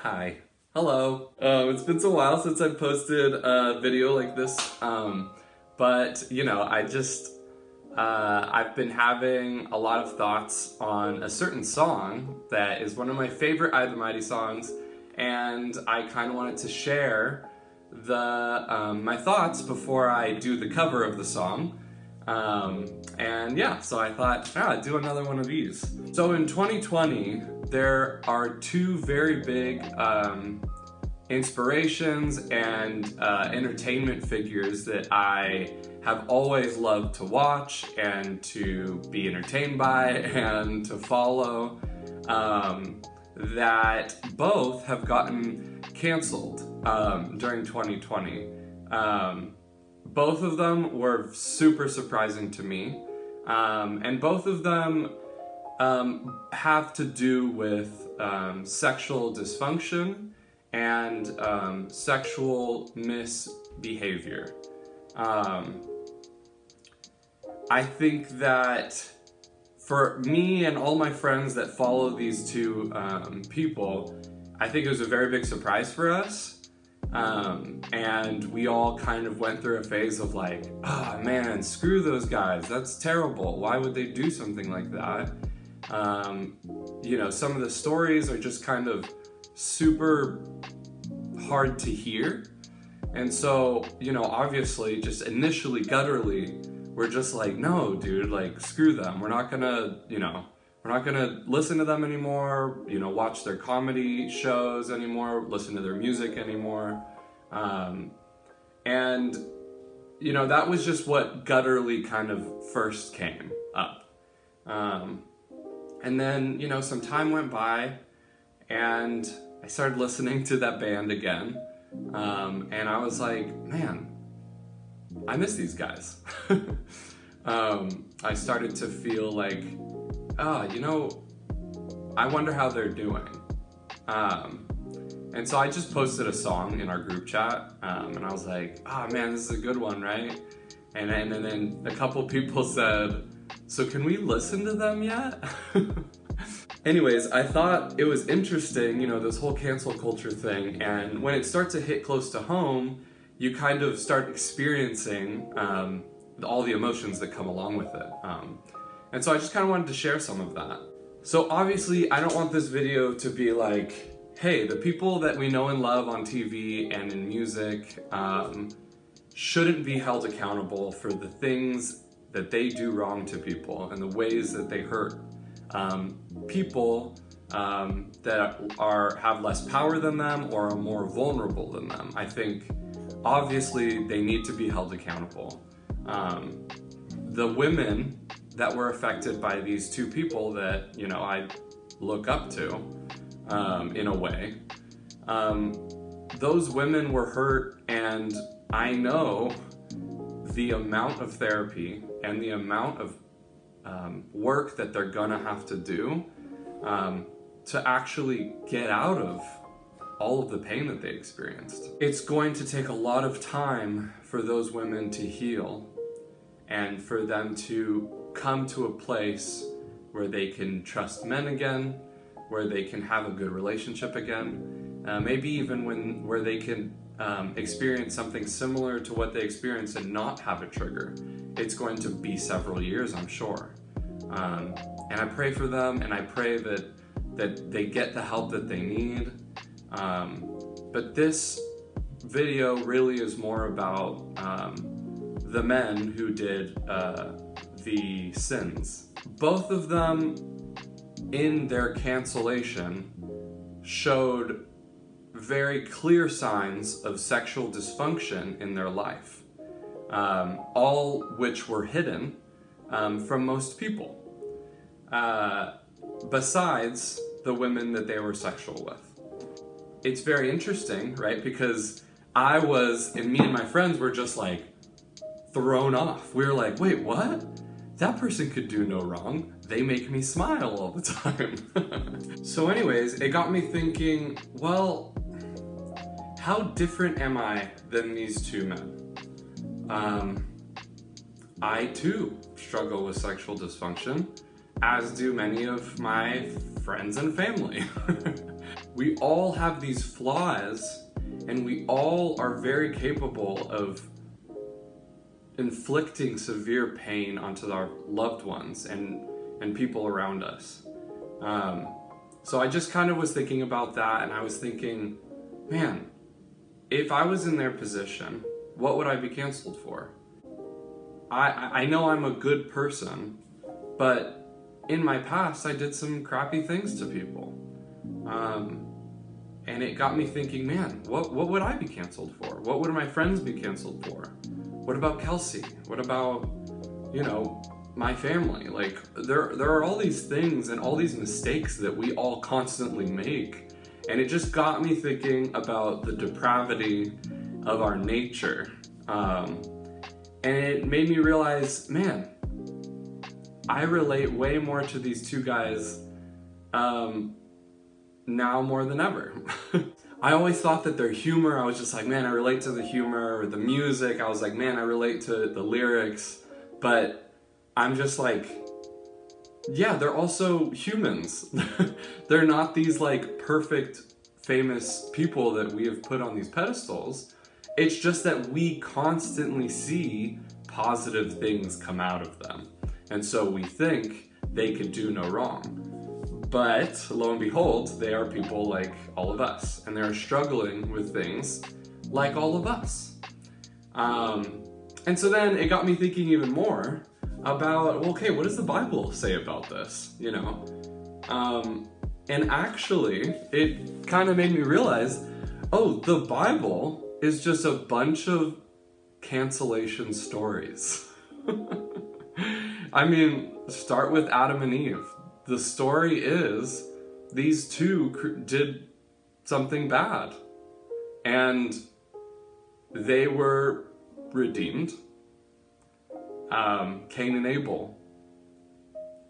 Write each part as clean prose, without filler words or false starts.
Hi. Hello. It's been so while since I've posted a video like this, but you know, I've been having a lot of thoughts on a certain song that is one of my favorite I the Mighty songs, and I kind of wanted to share my thoughts before I do the cover of the song. And yeah, so I thought, I'd do another one of these. So in 2020, there are two very big inspirations and entertainment figures that I have always loved to watch and to be entertained by and to follow, that both have gotten canceled during 2020. Both of them were super surprising to me, and both of them have to do with sexual dysfunction and sexual misbehavior. I think that for me and all my friends that follow these two people, I think it was a very big surprise for us. And we all kind of went through a phase of like, oh man, screw those guys, that's terrible. Why would they do something like that? You know, some of the stories are just kind of super hard to hear. And so, you know, obviously just initially gutturally, we're just like, no, dude, like screw them. We're not gonna, you know, we're not gonna listen to them anymore, you know, watch their comedy shows anymore, listen to their music anymore. And, you know, that was just what gutturally kind of first came up. And then, you know, some time went by and I started listening to that band again. And I was like, man, I miss these guys. I started to feel like, you know, I wonder how they're doing. And so I just posted a song in our group chat, and I was like, oh man, this is a good one, right? And then a couple people said, so can we listen to them yet? Anyways, I thought it was interesting, you know, this whole cancel culture thing, and when it starts to hit close to home, you kind of start experiencing all the emotions that come along with it. And so I just kind of wanted to share some of that. So obviously, I don't want this video to be like, hey, the people that we know and love on TV and in music shouldn't be held accountable for the things that they do wrong to people and the ways that they hurt people that have less power than them or are more vulnerable than them. I think obviously they need to be held accountable. The women that were affected by these two people that, you know, I look up to in a way, those women were hurt, and I know the amount of therapy and the amount of work that they're gonna have to do to actually get out of all of the pain that they experienced. It's going to take a lot of time for those women to heal and for them to come to a place where they can trust men again, where they can have a good relationship again, maybe even where they can experience something similar to what they experienced and not have a trigger. It's going to be several years, I'm sure. And I pray for them, and I pray that they get the help that they need. But this video really is more about the men who did the sins. Both of them in their cancellation showed very clear signs of sexual dysfunction in their life, all which were hidden from most people, besides the women that they were sexual with. It's very interesting, right? Because me and my friends were just like thrown off. We were like, wait, what? That person could do no wrong. They make me smile all the time. So anyways, it got me thinking, well, how different am I than these two men? I too struggle with sexual dysfunction, as do many of my friends and family. We all have these flaws, and we all are very capable of inflicting severe pain onto our loved ones and people around us. So I just kind of was thinking about that, and I was thinking, man, if I was in their position, what would I be canceled for? I know I'm a good person, but in my past I did some crappy things to people. And it got me thinking, man, what would I be canceled for? What would my friends be canceled for? What about Kelsey? What about, my family? Like, there are all these things and all these mistakes that we all constantly make. And it just got me thinking about the depravity of our nature. And it made me realize, man, I relate way more to these two guys now more than ever. I always thought that their humor, I was just like, man, I relate to the humor, or the music, I was like, man, I relate to the lyrics, but I'm just like, yeah, they're also humans. They're not these like perfect, famous people that we have put on these pedestals. It's just that we constantly see positive things come out of them. And so we think they could do no wrong. But lo and behold, they are people like all of us, and they're struggling with things like all of us. And so then it got me thinking even more about, well, okay, what does the Bible say about this, And actually, it kind of made me realize, oh, the Bible is just a bunch of cancellation stories. I mean, start with Adam and Eve. The story is these two did something bad, and they were redeemed. Cain and Abel.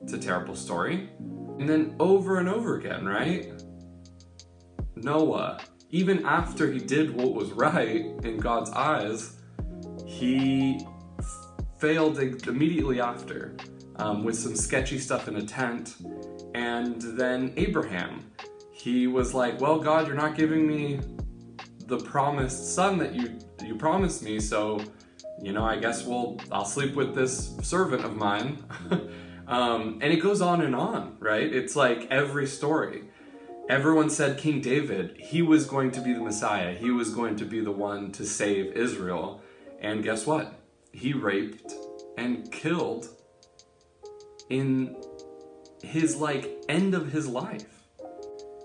It's a terrible story. And then over and over again, right? Noah, even after he did what was right in God's eyes, he failed immediately after. With some sketchy stuff in a tent. And then Abraham, he was like, well, God, you're not giving me the promised son that you promised me, so I guess I'll sleep with this servant of mine. And it goes on, right? It's like every story. Everyone said King David, he was going to be the Messiah. He was going to be the one to save Israel. And guess what? He raped and killed in his end of his life.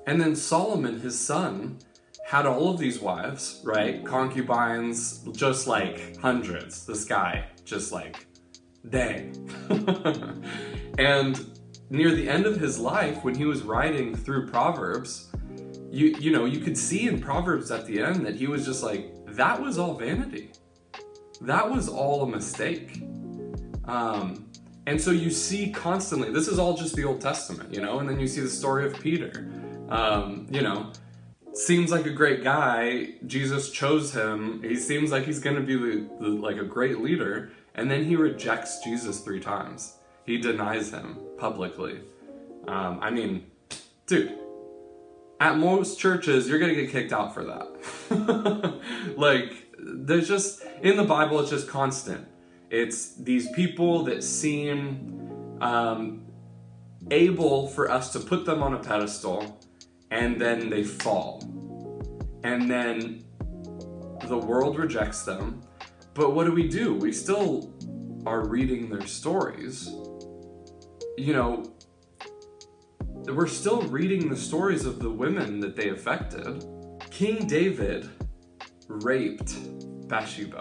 And then Solomon, his son, had all of these wives, right? Concubines, just like hundreds. This guy, just like, dang. And near the end of his life, when he was writing through Proverbs, you could see in Proverbs at the end that he was just like, that was all vanity. That was all a mistake. And so you see constantly, this is all just the Old Testament, and then you see the story of Peter. Seems like a great guy. Jesus chose him. He seems like he's going to be like a great leader. And then he rejects Jesus 3 times. He denies him publicly. I mean, dude, at most churches, you're going to get kicked out for that. There's just, in the Bible, it's just constant. It's these people that seem able for us to put them on a pedestal, and then they fall. And then the world rejects them. But what do? We still are reading their stories. We're still reading the stories of the women that they affected. King David raped Bathsheba.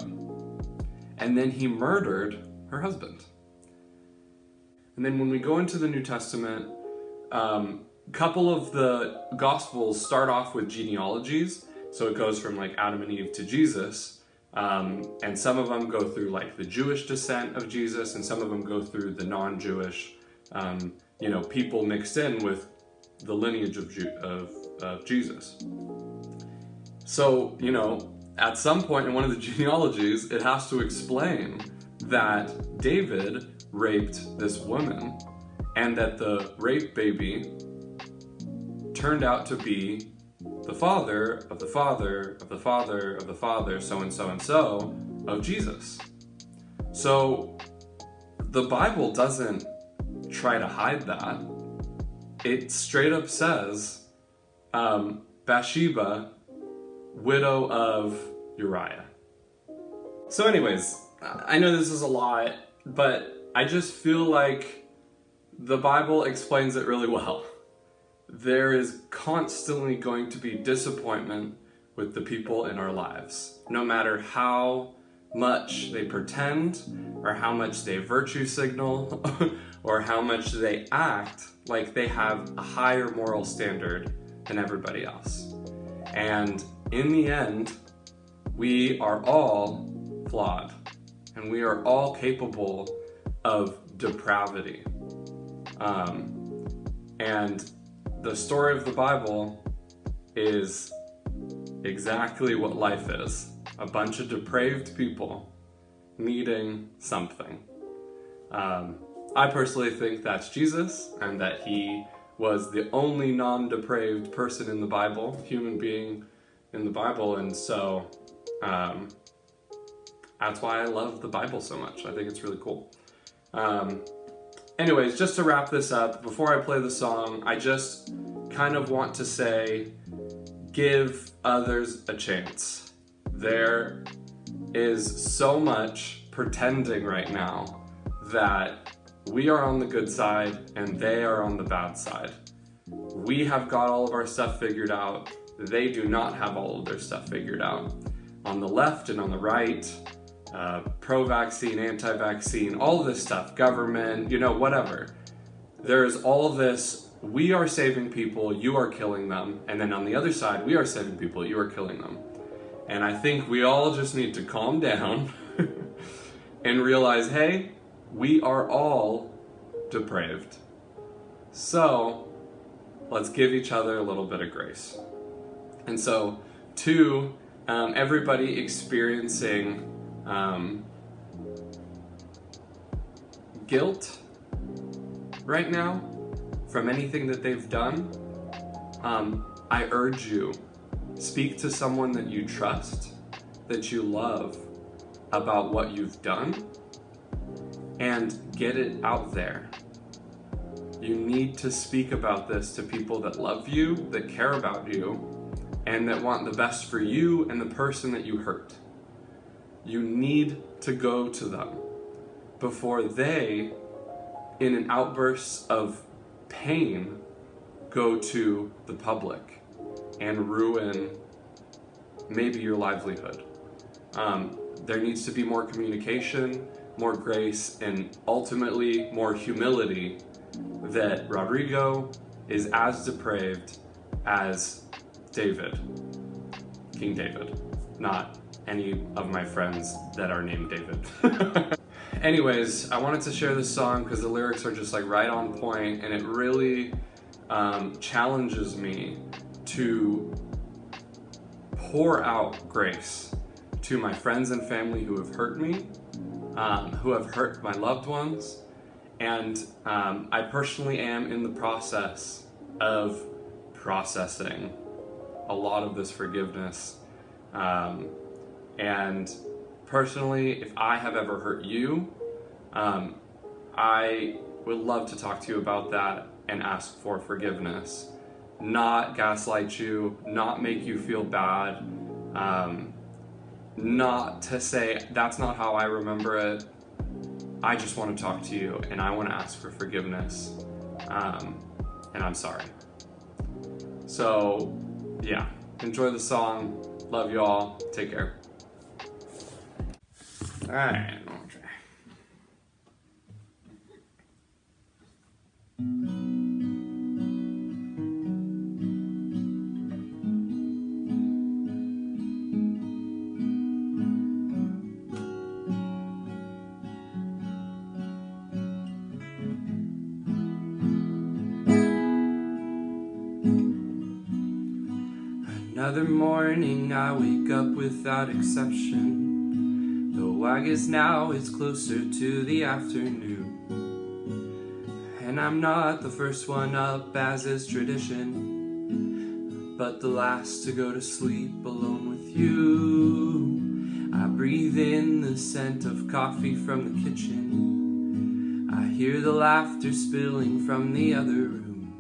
And then he murdered her husband. And then when we go into the New Testament, couple of the Gospels start off with genealogies. So it goes from Adam and Eve to Jesus. And some of them go through the Jewish descent of Jesus, and some of them go through the non-Jewish, people mixed in with the lineage of Jesus. So, at some point in one of the genealogies, it has to explain that David raped this woman, and that the rape baby turned out to be the father of the father of the father of the father, so and so and so, of Jesus. So the Bible doesn't try to hide that. It straight up says, Bathsheba, widow of Uriah. So anyways, I know this is a lot, but I just feel like the Bible explains it really well. There is constantly going to be disappointment with the people in our lives, no matter how much they pretend, or how much they virtue signal, or how much they act like they have a higher moral standard than everybody else. And in the end, we are all flawed, and we are all capable of depravity. And the story of the Bible is exactly what life is. A bunch of depraved people needing something. I personally think that's Jesus, and that he was the only non-depraved person in the Bible, human being in the Bible, and so that's why I love the Bible so much. I think it's really cool. Anyways, just to wrap this up, before I play the song, I just kind of want to say, give others a chance. There is so much pretending right now that we are on the good side and they are on the bad side. We have got all of our stuff figured out. They do not have all of their stuff figured out. On the left and on the right, pro-vaccine, anti-vaccine, all of this stuff, government, whatever. There is all of this, we are saving people, you are killing them. And then on the other side, we are saving people, you are killing them. And I think we all just need to calm down and realize, hey, we are all depraved. So let's give each other a little bit of grace. And so to everybody experiencing guilt right now from anything that they've done, I urge you, speak to someone that you trust, that you love, about what you've done, and get it out there. You need to speak about this to people that love you, that care about you, and that want the best for you and the person that you hurt. You need to go to them before they, in an outburst of pain, go to the public and ruin maybe your livelihood. There needs to be more communication, more grace, and ultimately more humility that Rodrigo is as depraved as David, King David, not any of my friends that are named David. Anyways, I wanted to share this song because the lyrics are just like right on point, and it really challenges me to pour out grace to my friends and family who have hurt me, who have hurt my loved ones, and I personally am in the process of processing a lot of this forgiveness. And personally, if I have ever hurt you, I would love to talk to you about that and ask for forgiveness. Not gaslight you, not make you feel bad, not to say, that's not how I remember it. I just want to talk to you and I want to ask for forgiveness. And I'm sorry. So, yeah, enjoy the song. Love you all. Take care. All right. Another morning I wake up without exception, though I guess now it's closer to the afternoon. And I'm not the first one up as is tradition, but the last to go to sleep alone with you. I breathe in the scent of coffee from the kitchen. I hear the laughter spilling from the other room.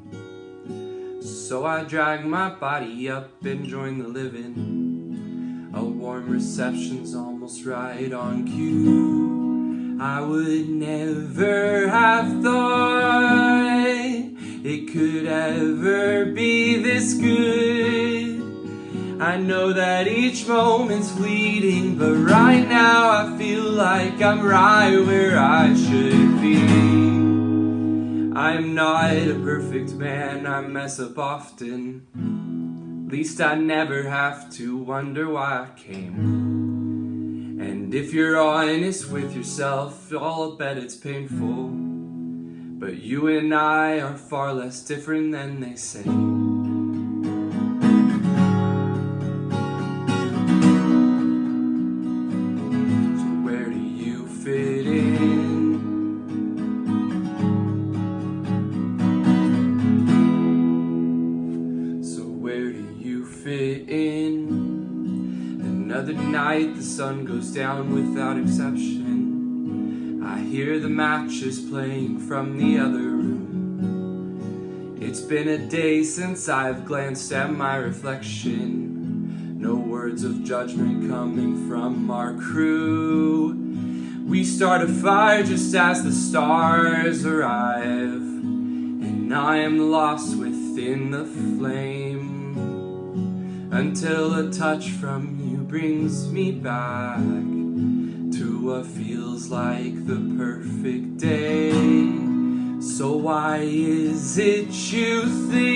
So I drag my body up and join the living. A warm reception's almost right on cue. I would never have thought it could ever be this good. I know that each moment's fleeting, but right now I feel like I'm right where I should be. I'm not a perfect man, I mess up often. At least I never have to wonder why I came. And if you're honest with yourself, I'll bet it's painful. But you and I are far less different than they say. Another night, the sun goes down without exception. I hear the matches playing from the other room. It's been a day since I've glanced at my reflection. No words of judgment coming from our crew. We start a fire just as the stars arrive, and I am lost within the flame, until a touch from you brings me back to what feels like the perfect day. So why is it you think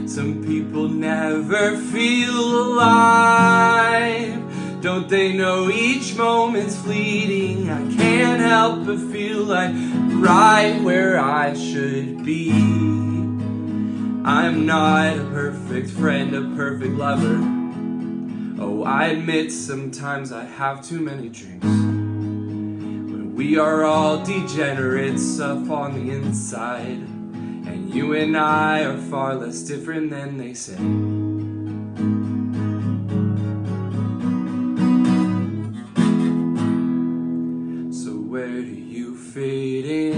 some people never feel alive? Don't they know each moment's fleeting? I can't help but feel like right where I should be. I'm not a perfect friend, a perfect lover. Oh, I admit sometimes I have too many drinks. But we are all degenerates up on the inside, and you and I are far less different than they say. So where do you fit in?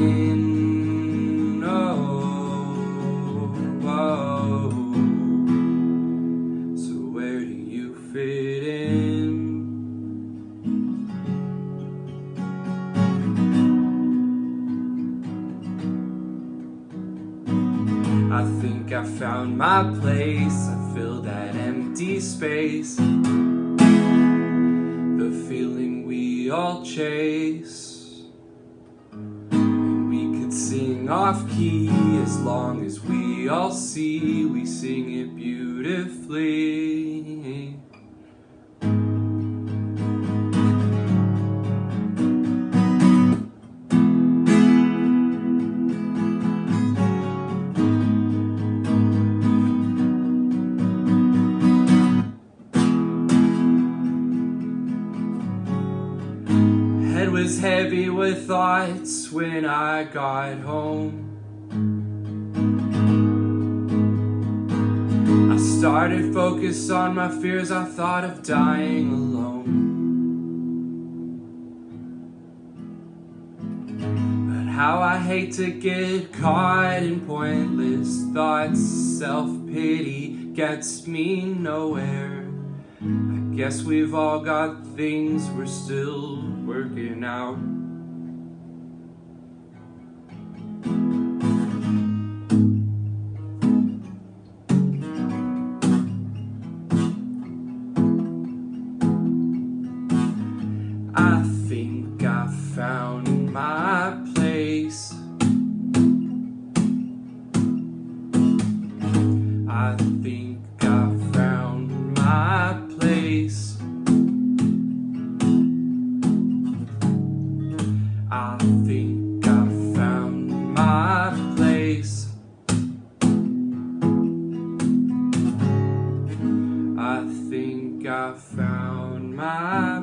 So where do you fit in? I think I found my place. I fill that empty space, the feeling we all chase. Sing off key as long as we all see we sing it beautifully. Head was heavy with thoughts when I got home. I started focused on my fears, I thought of dying alone. But how I hate to get caught in pointless thoughts. Self-pity gets me nowhere. I guess we've all got things we're still working out. I think I found my place. I think I found my place. I think I found my place. I think I found my